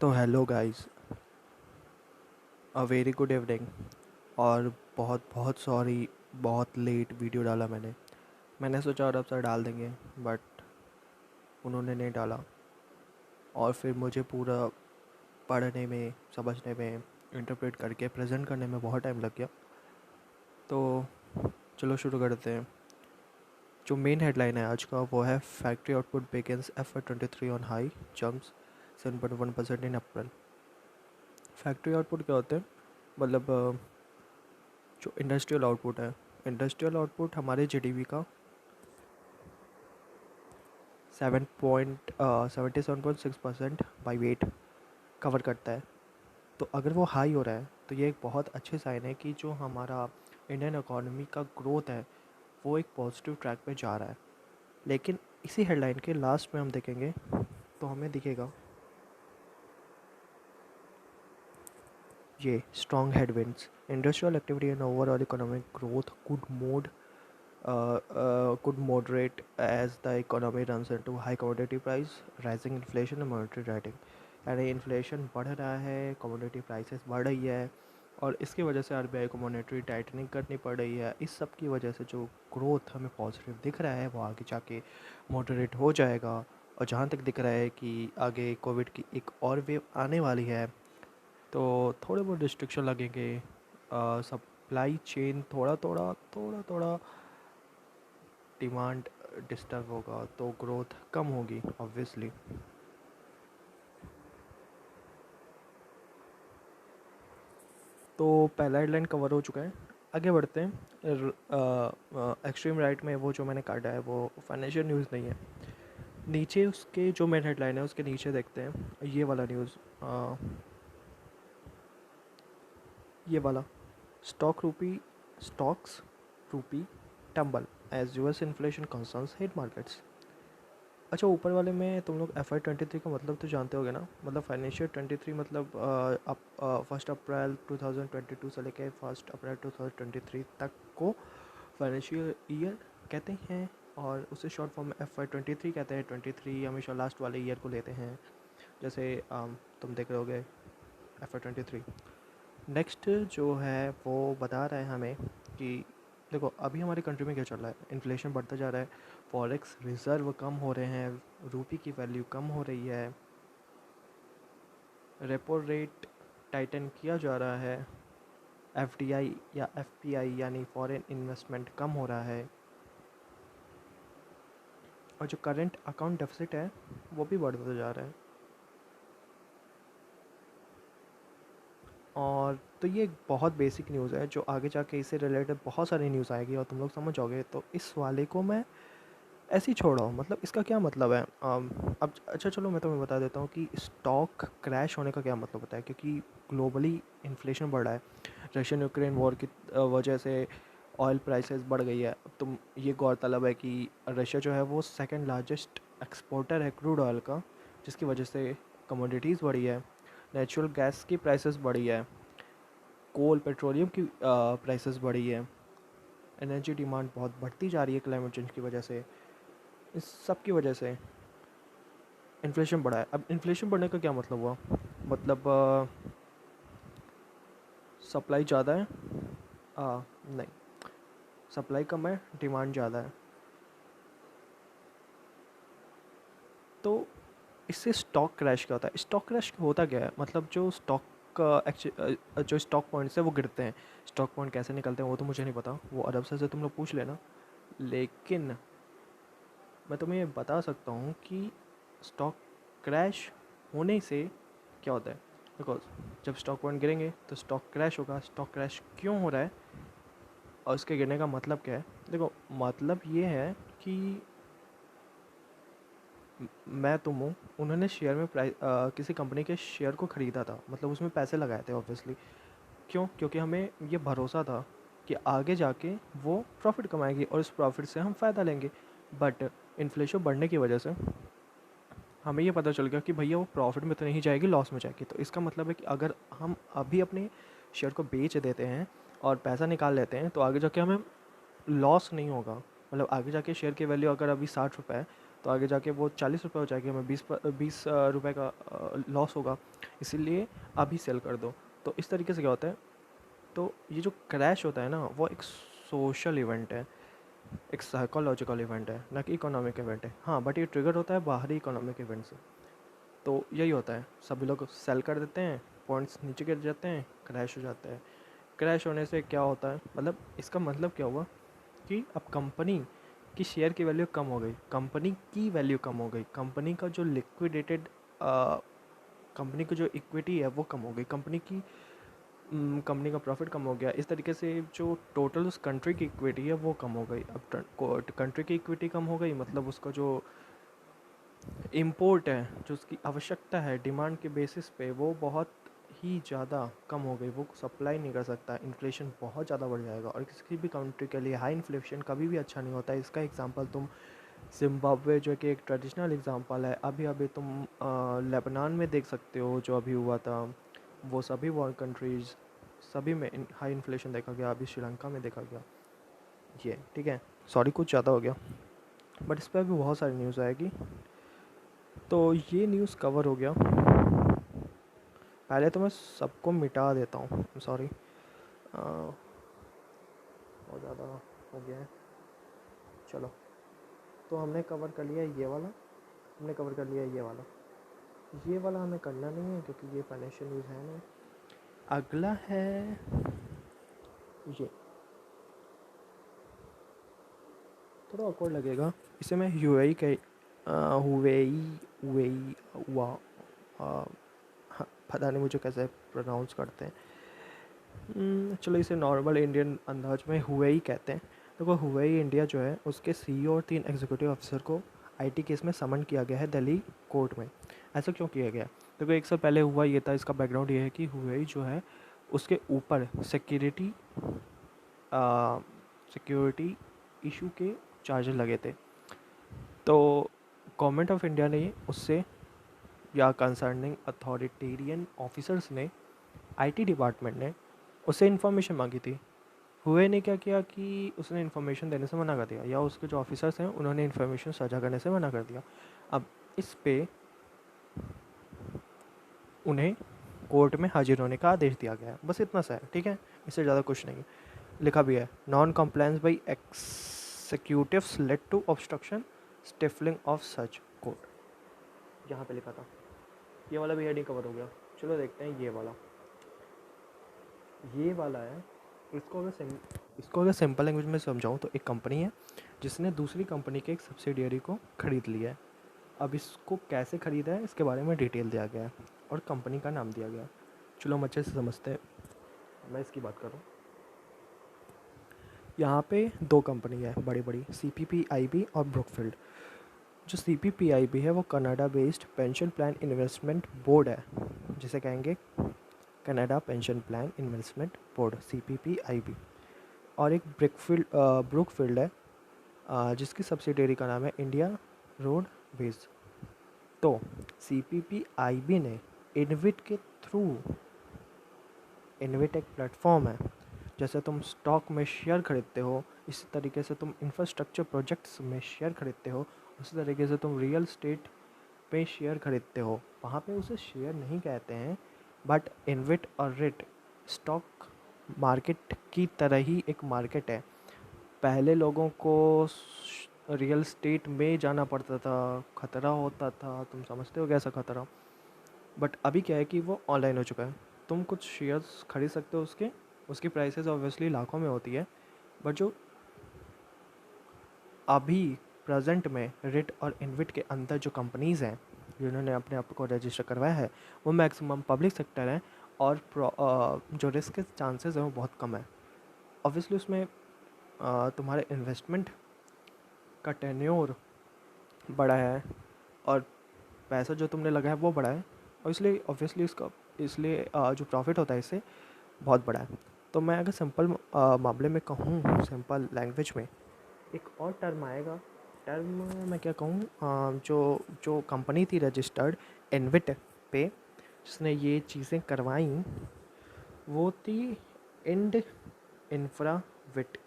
तो hello guys, a very good evening. और बहुत बहुत सॉरी, बहुत लेट वीडियो डाला मैंने सोचा और अब सर डाल देंगे, बट उन्होंने नहीं डाला। और फिर मुझे पूरा पढ़ने में, समझने में, इंटरप्रेट करके प्रेजेंट करने में बहुत टाइम लग गया। तो चलो शुरू करते हैं। जो मेन हेडलाइन है आज का वो है factory output begins FY 23 on high jumps 7.1% in April. Factory output क्या होते हैं? मतलब जो इंडस्ट्रियल आउटपुट है, इंडस्ट्रियल आउटपुट हमारे जीडीपी का 77.6% बाई वेट कवर करता है। तो अगर वो हाई हो रहा है तो ये एक बहुत अच्छे साइन है कि जो हमारा इंडियन इकोनॉमी का ग्रोथ है वो एक पॉजिटिव ट्रैक पे जा रहा है। लेकिन इसी हेडलाइन के लास्ट में हम देखेंगे तो हमें दिखेगा ये strong headwinds, industrial activity and overall economic growth could moderate as the economy runs into high commodity price, rising inflation and monetary tightening। यानी इन्फ्लेशन बढ़ रहा है, कमोडिटी प्राइसेस बढ़ रही है और इसकी वजह से आरबीआई को मॉनेटरी टाइटनिंग करनी पड़ रही है। इस सब की वजह से जो ग्रोथ हमें पॉजिटिव दिख रहा है वो आगे जाके मॉडरेट हो जाएगा। और जहाँ तक दिख रहा है कि आगे कोविड की एक और वेव आने वाली है तो थोड़े बहुत रिस्ट्रिक्शन लगेंगे, सप्लाई चेन थोड़ा डिमांड डिस्टर्ब होगा तो ग्रोथ कम होगी ऑब्वियसली। तो पहला हेडलाइन कवर हो चुका है, आगे बढ़ते हैं। एक्सट्रीम राइट में वो जो मैंने काटा है वो फाइनेंशियल न्यूज़ नहीं है। नीचे उसके जो मेन हेडलाइन है उसके नीचे देखते हैं ये वाला न्यूज़, ये वाला stocks rupee tumble as US inflation concerns hit markets. अच्छा, ऊपर वाले में तुम लोग FY 23 का मतलब तो जानते होगे ना? मतलब फाइनेंशियल 23 मतलब अब 1 अप्रैल 2022 से लेकर 1 अप्रैल 2023 तक को फाइनेंशियल ईयर कहते हैं। और उसे शॉर्ट फॉर्म में FY 23 कहते हैं। 23 हमेशा लास्ट वाले ईयर को लेते हैं। जैसे तुम देख रहे होगे FY 23। नेक्स्ट जो है वो बता रहा है हमें कि देखो अभी हमारी कंट्री में क्या चल रहा है, इन्फ्लेशन बढ़ता जा रहा है, फॉरेक्स रिज़र्व कम हो रहे हैं, रूपी की वैल्यू कम हो रही है, रेपो रेट टाइटन किया जा रहा है, एफडीआई या एफपीआई यानी फॉरेन इन्वेस्टमेंट कम हो रहा है, और जो करंट अकाउंट डेफिसिट है वो भी बढ़ता जा रहा है। और तो ये एक बहुत बेसिक न्यूज़ है जो आगे जाके इससे रिलेटेड बहुत सारी न्यूज़ आएगी और तुम लोग समझ जाओगे। तो इस वाले को मैं ऐसे ही छोड़ हूँ, मतलब इसका क्या मतलब है? अब अच्छा चलो मैं तुम्हें बता देता हूँ कि स्टॉक क्रैश होने का क्या मतलब होता है। क्योंकि ग्लोबली इन्फ्लेशन बढ़ रहा है, रशियन यूक्रेन वॉर की वजह से ऑयल प्राइसेस बढ़ गई है। अब तुम ये गौरतलब है कि रशिया जो है वो सेकंड लार्जेस्ट एक्सपोर्टर है क्रूड ऑयल का, जिसकी वजह से कमोडिटीज़ बढ़ी है, नेचुरल गैस की प्राइसेस बढ़ी है, कोल पेट्रोलियम की प्राइसेस बढ़ी है, एनर्जी डिमांड बहुत बढ़ती जा रही है क्लाइमेट चेंज की वजह से। इस सब की वजह से इन्फ्लेशन बढ़ा है। अब इन्फ्लेशन बढ़ने का क्या मतलब हुआ? मतलब सप्लाई ज़्यादा है, नहीं, सप्लाई कम है, डिमांड ज़्यादा है। तो इससे स्टॉक क्रैश क्या होता है? स्टॉक क्रैश होता क्या है? मतलब जो स्टॉक का जो स्टॉक पॉइंट्स है वो गिरते हैं। स्टॉक पॉइंट कैसे निकलते हैं वो तो मुझे नहीं पता, वो अरब से तुम लोग पूछ लेना। लेकिन मैं तुम्हें ये बता सकता हूँ कि स्टॉक क्रैश होने से क्या होता है। बिकॉज जब स्टॉक पॉइंट गिरेंगे तो स्टॉक क्रैश होगा। स्टॉक क्रैश क्यों हो रहा है और उसके गिरने का मतलब क्या है? देखो मतलब ये है कि मैं तुम हूँ, उन्होंने शेयर में किसी कंपनी के शेयर को ख़रीदा था, मतलब उसमें पैसे लगाए थे ऑब्वियसली। क्यों? क्योंकि हमें ये भरोसा था कि आगे जाके वो प्रॉफिट कमाएगी और उस प्रॉफिट से हम फ़ायदा लेंगे। बट इन्फ्लेशन बढ़ने की वजह से हमें ये पता चल गया कि भैया वो प्रॉफिट में तो नहीं जाएगी, लॉस में जाएगी। तो इसका मतलब है कि अगर हम अभी अपने शेयर को बेच देते हैं और पैसा निकाल लेते हैं तो आगे जाके हमें लॉस नहीं होगा। मतलब आगे जाके शेयर की वैल्यू अगर अभी 60 रुपये है तो आगे जाके वो 40 रुपये हो जाएगी, हमें 20 रुपये का लॉस होगा, इसीलिए अभी सेल कर दो। तो इस तरीके से क्या होता है, तो ये जो क्रैश होता है ना, वो एक सोशल इवेंट है, एक साइकोलॉजिकल इवेंट है, ना कि इकोनॉमिक इवेंट है। हाँ, बट ये ट्रिगर होता है बाहरी इकोनॉमिक इवेंट से। तो यही होता है, सभी लोग सेल कर देते हैं, पॉइंट्स नीचे गिर जाते हैं, क्रैश हो जाता है। क्रैश होने से क्या होता है, मतलब इसका मतलब क्या हुआ कि अब कंपनी की शेयर की वैल्यू कम हो गई, कंपनी की वैल्यू कम हो गई, कंपनी का जो लिक्विडेटेड कंपनी की जो इक्विटी है वो कम हो गई, कंपनी का प्रॉफिट कम हो गया। इस तरीके से जो टोटल उस कंट्री की इक्विटी है वो कम हो गई। अब कंट्री की इक्विटी कम हो गई, मतलब उसका जो इम्पोर्ट है, जो उसकी आवश्यकता है डिमांड के बेसिस पे, वो बहुत ही ज़्यादा कम हो गई, वो सप्लाई नहीं कर सकता, इन्फ्लेशन बहुत ज़्यादा बढ़ जाएगा। और किसी भी कंट्री के लिए हाई इन्फ्लेशन कभी भी अच्छा नहीं होता है। इसका एग्जांपल तुम जिम्बाब्वे, जो कि एक ट्रेडिशनल एग्जांपल है, अभी अभी तुम लेबनान में देख सकते हो जो अभी हुआ था। वो सभी वर्ल्ड कंट्रीज़, सभी में हाई इन्फ्लेशन देखा गया, अभी श्रीलंका में देखा गया। ये ठीक है, सॉरी कुछ ज़्यादा हो गया, बट इस पर भी बहुत सारी न्यूज़ आएगी। तो ये न्यूज़ कवर हो गया। पहले तो मैं सबको मिटा देता हूँ, सॉरी, बहुत ज़्यादा हो गया है। चलो, तो हमने कवर कर लिया ये वाला, हमने कवर कर लिया ये वाला हमें करना नहीं है क्योंकि ये फाइनेंशियल न्यूज़ है नहीं। अगला है ये, थोड़ा ऑकवर्ड लगेगा, इसे मैं यूएई के हुवेई हुवेई हुआ पता नहीं मुझे कैसे प्रोनाउंस करते हैं। चलो इसे नॉर्मल इंडियन अंदाज में हुवेई कहते हैं। देखो, हुवेई इंडिया जो है उसके सीईओ और 3 एग्जीक्यूटिव अफसर को आईटी केस में समन किया गया है दिल्ली कोर्ट में। ऐसा क्यों किया गया? देखो, एक साल पहले हुआ ये था, इसका बैकग्राउंड ये है कि हुवेई जो है उसके ऊपर सिक्योरिटी इशू के चार्जेस लगे थे। तो गवर्नमेंट ऑफ इंडिया ने उससे, या कंसर्निंग अथॉरिटेरियन ऑफिसर्स ने, आईटी डिपार्टमेंट ने उससे इन्फॉर्मेशन मांगी थी। हुए ने क्या किया कि उसने इन्फॉर्मेशन देने से मना कर दिया, या उसके जो ऑफिसर्स हैं उन्होंने इन्फॉर्मेशन साझा करने से मना कर दिया। अब इस पे उन्हें कोर्ट में हाजिर होने का आदेश दिया गया है, बस इतना सा है, ठीक है, इससे ज़्यादा कुछ नहीं है। लिखा भी है, non compliance by executives led to obstruction stifling of such court, यहाँ पे लिखा था। ये वाला भी हेडिंग कवर हो गया। चलो देखते हैं ये वाला है। इसको अगर सिंपल लैंग्वेज में समझाऊँ तो एक कंपनी है जिसने दूसरी कंपनी के एक सब्सिडियरी को ख़रीद लिया है। अब इसको कैसे ख़रीदा है इसके बारे में डिटेल दिया गया है और कंपनी का नाम दिया गया है। चलो हम अच्छे से समझते हैं। मैं इसकी बात करूँ, यहाँ पे 2 कंपनी है बड़ी बड़ी, CPPIB और ब्रुकफील्ड। जो CPPIB है वो Canada based pension plan investment board है, जिसे कहेंगे Canada pension plan investment board, CPPIB। और एक ब्रुकफील्ड है, जिसकी सब्सिडियरी का नाम है इंडिया रोड बेस। तो CPPIB ने इनविट के थ्रू, इनविट एक प्लेटफॉर्म है, जैसे तुम स्टॉक में शेयर खरीदते हो इसी तरीके से तुम इंफ्रास्ट्रक्चर प्रोजेक्ट्स में शेयर खरीदते हो, उसी तरीके से तुम रियल स्टेट पे शेयर खरीदते हो। वहाँ पे उसे शेयर नहीं कहते हैं, बट इनविट और रिट स्टॉक मार्केट की तरह ही एक मार्केट है। पहले लोगों को रियल स्टेट में जाना पड़ता था, खतरा होता था, तुम समझते हो कैसा खतरा। बट अभी क्या है कि वो ऑनलाइन हो चुका है, तुम कुछ शेयर्स खरीद सकते हो, उसकी प्राइसेस ऑब्वियसली लाखों में होती है, बट जो अभी प्रेजेंट में रिट और इनविट के अंदर जो कंपनीज़ हैं जिन्होंने अपने आप को रजिस्टर करवाया है, वो मैक्सिमम पब्लिक सेक्टर है, और जो रिस्क के चांसेस हैं वो बहुत कम है। ऑब्वियसली उसमें तुम्हारे इन्वेस्टमेंट का टेन्योर बड़ा है, और पैसा जो तुमने लगाया है वो बड़ा है, और इसलिए ऑब्वियसली जो प्रॉफिट होता है इससे बहुत बड़ा है। तो मैं अगर सिंपल मामले में कहूँ, सिंपल लैंग्वेज में एक और टर्म आएगा, टर्म मैं क्या कहूँ, जो जो कंपनी थी रजिस्टर्ड इनविट पे, जिसने ये चीज़ें करवाई, वो थी इंड इंफ्रा विट,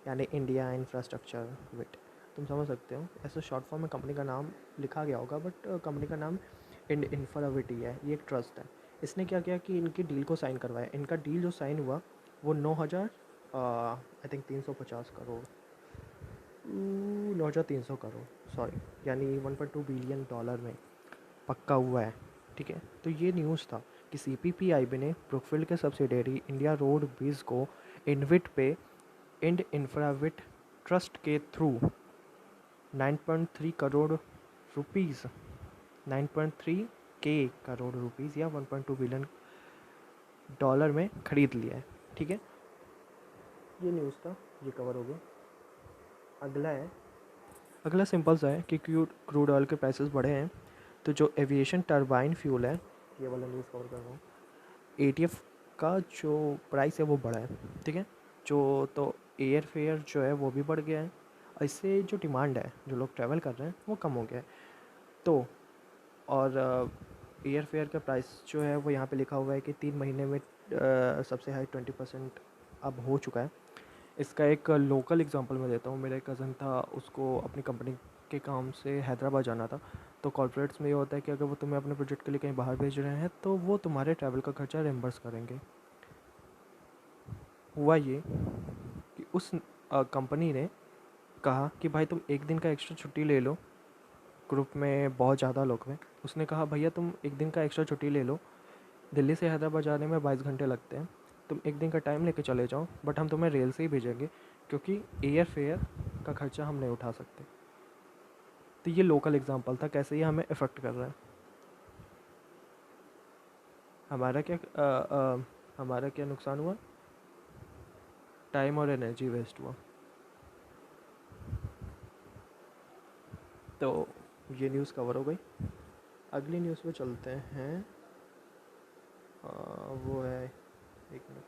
यानी इंडिया इंफ्रास्ट्रक्चर विट। तुम समझ सकते हो, ऐसे शॉर्ट फॉर्म में कंपनी का नाम लिखा गया होगा, बट कंपनी का नाम इन्फ्राविटी है, ये एक ट्रस्ट है। इसने क्या किया कि इनकी डील को साइन करवाया। इनका डील जो साइन हुआ वो 9,000 I think 350 crore, 9,300 crore, sorry, यानी $1.2 बिलियन में पक्का हुआ है। ठीक है, तो ये न्यूज़ था कि CPPIB ने ब्रुकफील्ड के सब्सिडियरी इंडिया रोड बीज को इनविट पे इंड इंफ्राविट ट्रस्ट के थ्रू 9.3 करोड़ रुपीज़, 9.3 के करोड़ रुपीज़ या $1.2 बिलियन में ख़रीद लिया है। ठीक है, ये न्यूज़ था, ये कवर हो गया। अगला सिंपल सा है कि क्रूड ऑयल के प्राइसेस बढ़े हैं, तो जो एविएशन टरबाइन फ्यूल है, ये वाला न्यूज़ कवर कर रहा हूँ। ATF का जो प्राइस है वो बढ़ा है। ठीक है, जो तो एयर फेयर जो है वो भी बढ़ गया है। इससे जो डिमांड है, जो लोग ट्रैवल कर रहे हैं वो कम हो गया है। तो और एयर फेयर का प्राइस जो है वो यहाँ पे लिखा हुआ है कि 3 महीने में सबसे हाई 20% अब हो चुका है। इसका एक लोकल एग्जांपल मैं देता हूँ। मेरा एक कज़न था, उसको अपनी कंपनी के काम से हैदराबाद जाना था। तो कॉर्पोरेट्स में ये होता है कि अगर वो तुम्हें अपने प्रोजेक्ट के लिए कहीं बाहर भेज रहे हैं तो वो तुम्हारे ट्रैवल का खर्चा रिम्बर्स करेंगे। हुआ ये कि उस कंपनी ने कहा कि भाई तुम एक दिन का एक्स्ट्रा छुट्टी ले लो। ग्रुप में बहुत ज़्यादा लोग हैं। उसने कहा भैया तुम एक दिन का एक्स्ट्रा छुट्टी ले लो, दिल्ली से हैदराबाद जाने में 22 घंटे लगते हैं, तुम एक दिन का टाइम लेके चले जाओ, बट हम तुम्हें रेल से ही भेजेंगे क्योंकि एयर फेयर का खर्चा हम नहीं उठा सकते। तो ये लोकल एग्जांपल था कैसे ये हमें इफ़ेक्ट कर रहा है। हमारा क्या हमारा क्या नुकसान हुआ? टाइम और एनर्जी वेस्ट हुआ। तो ये न्यूज़ कवर हो गई। अगली न्यूज़ पे चलते हैं। वो है, एक मिनट,